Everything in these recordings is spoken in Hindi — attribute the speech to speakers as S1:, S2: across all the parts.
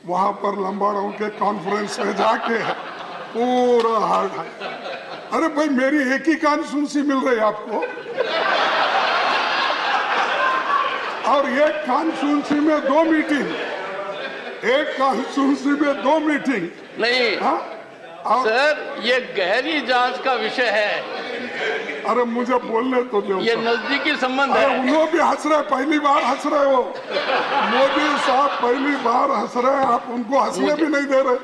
S1: वहां पर लंबाड़ों के कॉन्फ्रेंस में जाके पूरा हार्ड। अरे भाई, मेरी एक ही कॉन्स्टिट्यूंसी मिल रही है आपको, और एक कॉन्स्टिट्यूंसी में 2 मीटिंग, एक कॉन्स्टिट्यूंसी में 2 मीटिंग
S2: नहीं। सर, ये गहरी जांच का विषय है।
S1: अरे मुझे बोलने तो दो।
S2: ये नजदीकी संबंध है।
S1: उन लोग भी हंस रहे, पहली बार हंस रहे हो। मोदी साहब पहली बार हंस रहे हैं, आप उनको हंसने भी नहीं दे रहे।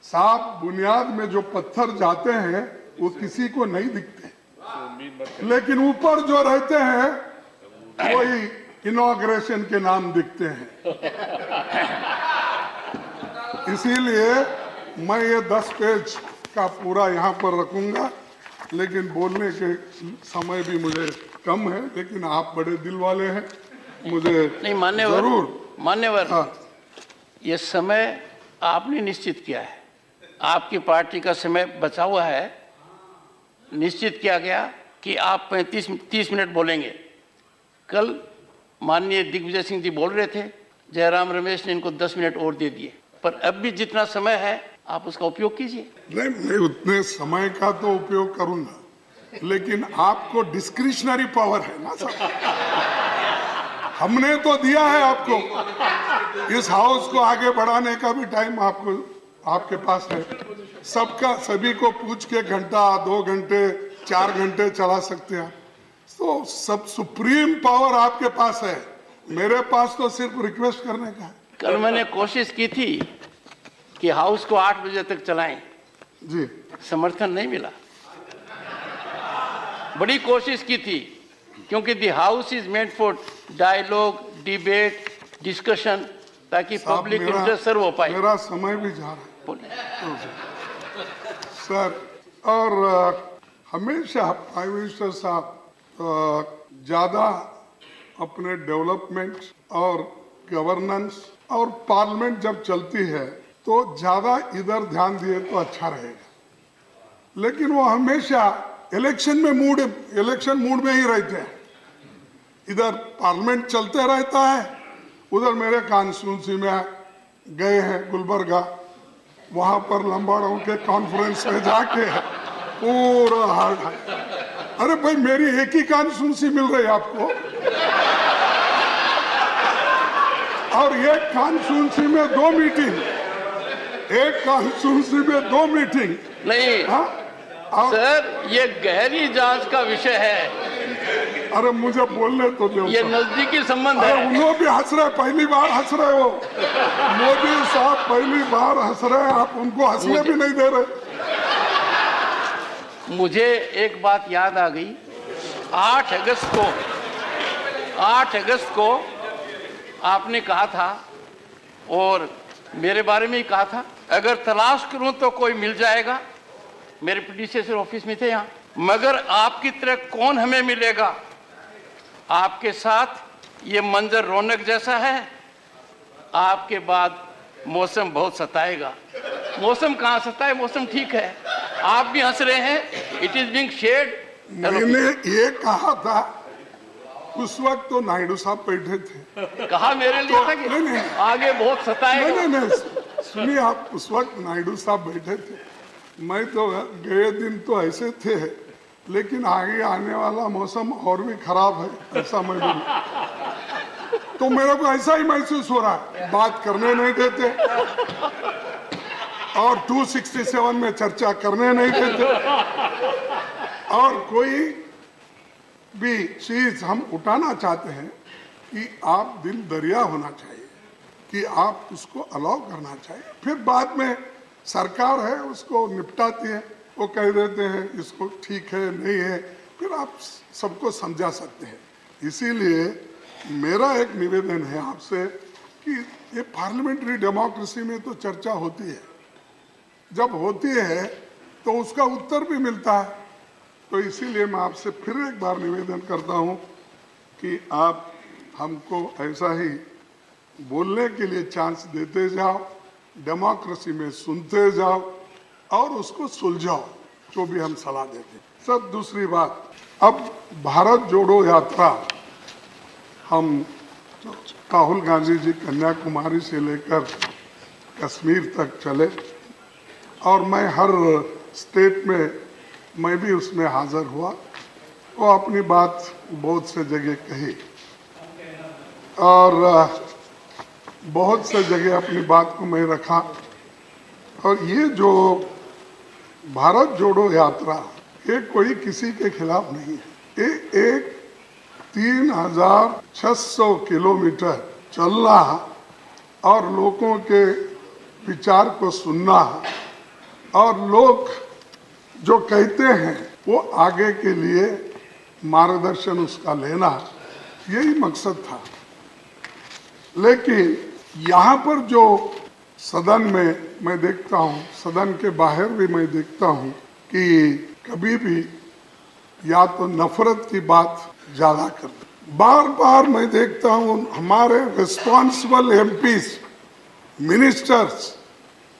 S1: साफ बुनियाद में जो पत्थर जाते हैं वो किसी को नहीं दिखते, लेकिन ऊपर जो रहते हैं वही इनॉग्रेशन के नाम दिखते हैं। इसीलिए मैं ये 10 पेज का पूरा यहाँ पर रखूंगा, लेकिन बोलने के समय भी मुझे कम है, लेकिन आप बड़े दिल वाले हैं, मुझे
S2: नहीं मान्यवर,
S1: जरूर
S2: मान्यवर। ये समय आपने निश्चित किया है, आपकी पार्टी का समय बचा हुआ है। निश्चित किया गया कि आप 35-30 मिनट बोलेंगे। कल माननीय दिग्विजय सिंह जी बोल रहे थे, जयराम रमेश ने इनको 10 मिनट और दे दिए, पर अब भी जितना समय है आप उसका उपयोग कीजिए।
S1: नहीं, मैं उतने समय का तो उपयोग करूंगा, लेकिन आपको डिस्क्रिशनरी पावर है ना सर। हमने तो दिया है आपको, इस हाउस को आगे बढ़ाने का भी टाइम आपको, आपके पास है। सबका, सभी को पूछ के घंटा, 2 घंटे, 4 घंटे चला सकते हैं। तो सब सुप्रीम पावर आपके पास है, मेरे पास तो सिर्फ रिक्वेस्ट करने का है।
S2: कल मैंने कोशिश की थी कि हाउस को 8 बजे तक चलाएं
S1: जी,
S2: समर्थन नहीं मिला। बड़ी कोशिश की थी, क्योंकि the house is meant for dialogue, debate, discussion, ताकि पब्लिक इंटरेस्ट सर्व हो पाए।
S1: मेरा समय भी जा रहा है सर। और हमेशा प्राइम मिनिस्टर साहब ज्यादा अपने डेवलपमेंट और गवर्नेंस और पार्लियामेंट जब चलती है तो ज्यादा इधर ध्यान दिए तो अच्छा रहेगा, लेकिन वो हमेशा इलेक्शन मूड में ही रहते हैं। इधर पार्लियामेंट चलते रहता है, उधर मेरे कॉन्स्टिट्यूंसी में गए हैं गुलबर्गा, वहां पर लंबाड़ों के कॉन्फ्रेंस में जाके पूरा हार्ड। अरे भाई, मेरी एक ही कॉन्स्टिट्यूंसी मिल रही है आपको, और एक कॉन्स्टिट्यूंसी में 2 मीटिंग, एक कॉन्स्टिट्यूंसी में 2 मीटिंग
S2: नहीं। सर, ये गहरी जांच का विषय है।
S1: अरे मुझे बोलने तो दो।
S2: ये नजदीकी संबंध है।
S1: उन लोग भी हंस रहे, पहली बार हंस रहे हो। मोदी साहब पहली बार हंस रहे हैं, आप उनको हंसने भी नहीं दे रहे।
S2: मुझे एक बात याद आ गई। 8 अगस्त को आपने कहा था, और मेरे बारे में ही कहा था, अगर तलाश करूं तो कोई मिल जाएगा। मेरे प्रेडिसेसर ऑफिस में थे यहाँ, मगर आपकी तरह कौन हमें मिलेगा। आपके साथ ये मंजर रौनक जैसा है, आपके बाद मौसम बहुत सताएगा। मौसम कहाँ सताए, मौसम ठीक है। आप भी हंस रहे हैं, इट इज बीइंग शेयर्ड।
S1: मैंने ये कहा था, उस वक्त तो नायडू साहब बैठे थे।
S2: कहा मेरे लिए था कि नहीं, आगे बहुत सताएगा।
S1: नहीं, सुनिए, आप उस वक्त नायडू साहब बैठे थे, मैं तो गए दिन तो ऐसे थे, लेकिन आगे आने वाला मौसम और भी खराब है, ऐसा मैं बोलूं तो मेरे को ऐसा ही महसूस हो रहा है। बात करने नहीं देते, और 267 में चर्चा करने नहीं देते, और कोई भी चीज हम उठाना चाहते हैं कि आप दिल दरिया होना चाहिए, कि आप उसको अलाउ करना चाहिए। फिर बाद में सरकार है उसको निपटाती है, वो कह देते हैं इसको ठीक है नहीं है, फिर आप सबको समझा सकते हैं। इसीलिए मेरा एक निवेदन है आपसे कि ये पार्लियामेंट्री डेमोक्रेसी में तो चर्चा होती है, जब होती है तो उसका उत्तर भी मिलता है। तो इसीलिए मैं आपसे फिर एक बार निवेदन करता हूं कि आप हमको ऐसा ही बोलने के लिए चांस देते जाओ, डेमोक्रेसी में सुनते जाओ और उसको सुलझाओ, जो भी हम सलाह देते हैं। सर, दूसरी बात, अब भारत जोड़ो यात्रा हम राहुल गांधी जी कन्याकुमारी से लेकर कश्मीर तक चले और मैं हर स्टेट में मैं भी उसमें हाजिर हुआ और अपनी बात बहुत से जगह कही और बहुत से जगह अपनी बात को मैं रखा। और ये जो भारत जोड़ो यात्रा ये कोई किसी के खिलाफ नहीं है। ये एक 3600 किलोमीटर चलना और लोगों के विचार को सुनना और लोग जो कहते हैं वो आगे के लिए मार्गदर्शन उसका लेना, यही मकसद था। लेकिन यहाँ पर जो सदन में मैं देखता हूँ, सदन के बाहर भी मैं देखता हूँ कि कभी भी या तो नफरत की बात ज्यादा करते। बार बार मैं देखता हूँ हमारे रिस्पॉन्सिबल एमपीज, मिनिस्टर्स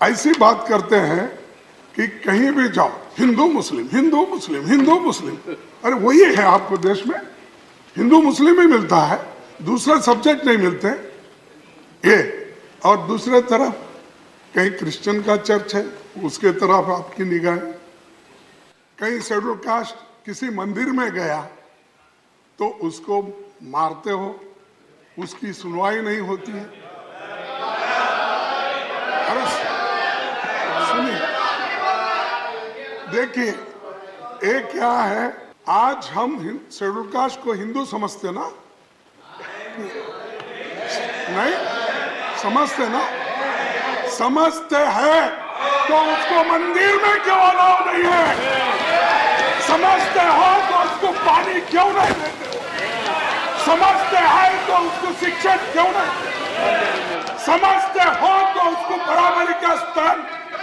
S1: ऐसी बात करते हैं कि कहीं भी जाओ हिंदू मुस्लिम हिंदू मुस्लिम हिंदू मुस्लिम। अरे वही है आपको देश में, हिंदू मुस्लिम ही मिलता है, दूसरे सब्जेक्ट नहीं मिलते ये। और दूसरे तरफ कहीं क्रिश्चियन का चर्च है, उसके तरफ आपकी निगाह। कहीं शेड्यूल कास्ट किसी मंदिर में गया तो उसको मारते हो, उसकी सुनवाई नहीं होती है। अरे सुनिए, देखिए एक क्या है, आज हम शेड्यूल कास्ट को हिंदू समझते ना, नहीं समझते ना, समझते हैं तो उसको मंदिर में क्यों अलाउ नहीं है? समझते हो तो उसको पानी क्यों नहीं देते? समझते हैं तो उसको शिक्षण क्यों नहीं? समझते हो तो उसको बराबरी का स्थान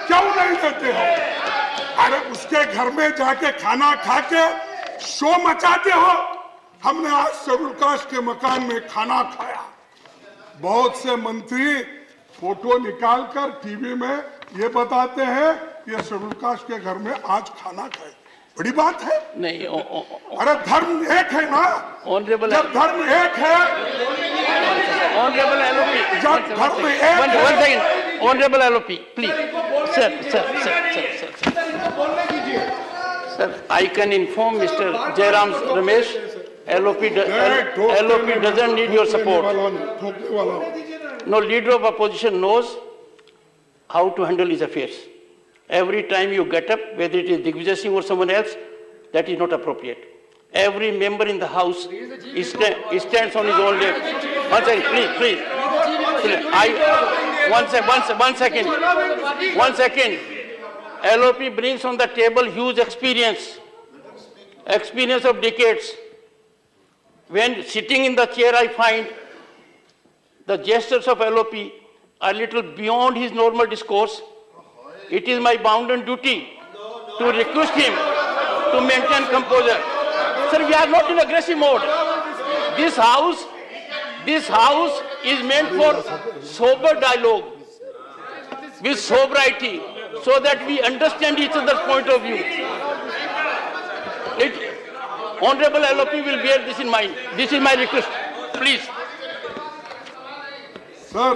S1: क्यों नहीं देते हो? अरे उसके घर में जाके खाना खा के शो मचाते हो। हमने आज शेड्यूल कास्ट के मकान में खाना खाया, बहुत से मंत्री फोटो निकालकर टीवी में ये बताते हैं ये शेड्यूल कास्ट के घर में आज खाना खाए, बड़ी बात है
S2: नहीं।
S1: अरे धर्म एक है ना, जब धर्म एक है,
S2: ऑनरेबल एलओपी,
S1: जब धर्म एक है,
S2: honourable LOP please sir I can inform mister Jairam Ramesh LOP doesn't need your support. No leader of opposition knows how to handle his affairs. Every time you get up, whether it is Digvijay Singh or someone else, that is not appropriate. Every member in the house stands on his own leg. One second, please. One second. LOP brings on the table huge experience of decades. When sitting in the chair, I find the gestures of LOP are little beyond his normal discourse. It is my bounden duty to request him to maintain composure. Sir, we are not in aggressive mode. This house is meant for sober dialogue with sobriety so that we understand each other's point of view. Honorable LOP will bear this in mind. This is my request. Please.
S1: Sir,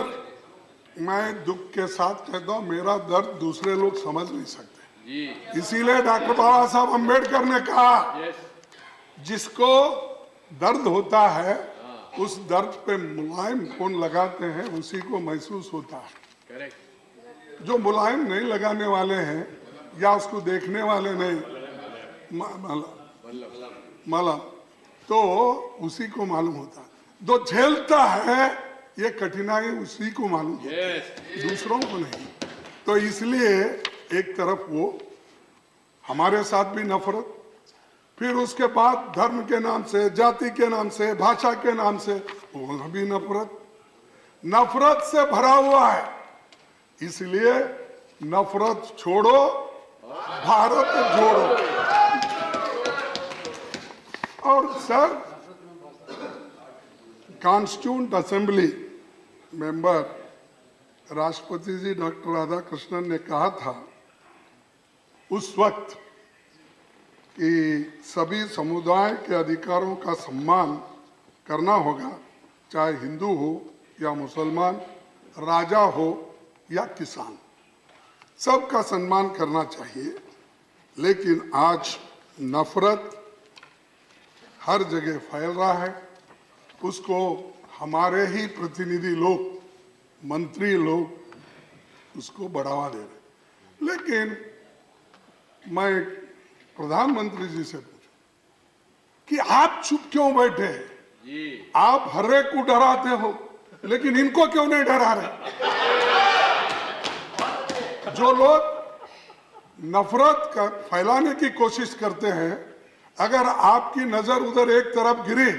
S1: मैं दुख के साथ कहता हूँ मेरा दर्द दूसरे लोग समझ नहीं सकते, इसीलिए डॉक्टर बाबा साहब अम्बेडकर ने कहा जिसको दर्द होता है उस दर्द पे मुलायम कौन लगाते हैं उसी को महसूस होता है। जो मुलायम नहीं लगाने वाले हैं या उसको देखने वाले नहीं मालूम तो उसी को मालूम होता है। जो झेलता है ये कठिनाई उसी को मालूम होती है, दूसरों को नहीं। तो इसलिए एक तरफ वो हमारे साथ भी नफरत, फिर उसके बाद धर्म के नाम से, जाति के नाम से, भाषा के नाम से वहां भी नफरत से भरा हुआ है। इसलिए नफरत छोड़ो, भारत जोड़ो। और सर, कॉन्स्टिट्यूंट असेंबली मेंबर राष्ट्रपति जी डॉक्टर राधाकृष्णन ने कहा था उस वक्त कि सभी समुदाय के अधिकारों का सम्मान करना होगा चाहे हिंदू हो या मुसलमान, राजा हो या किसान, सबका सम्मान करना चाहिए। लेकिन आज नफरत हर जगह फैल रहा है, उसको हमारे ही प्रतिनिधि लोग, मंत्री लोग उसको बढ़ावा दे रहे। लेकिन मैं प्रधानमंत्री जी से पूछूं कि आप चुप क्यों बैठे? आप हर एक को डराते हो, लेकिन इनको क्यों नहीं डरा रहे? जो लोग नफरत का फैलाने की कोशिश करते हैं, अगर आपकी नजर उधर एक तरफ गिरी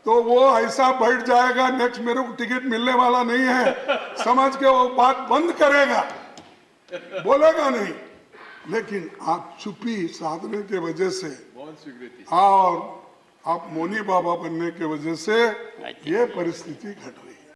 S1: तो वो ऐसा बैठ जाएगा, नेक्स्ट मेरे को टिकट मिलने वाला नहीं है समझ के वो बात बंद करेगा, बोलेगा नहीं। लेकिन आप चुप्पी साधने के वजह से और आप मौनी बाबा बनने के वजह से ये परिस्थिति घट रही है।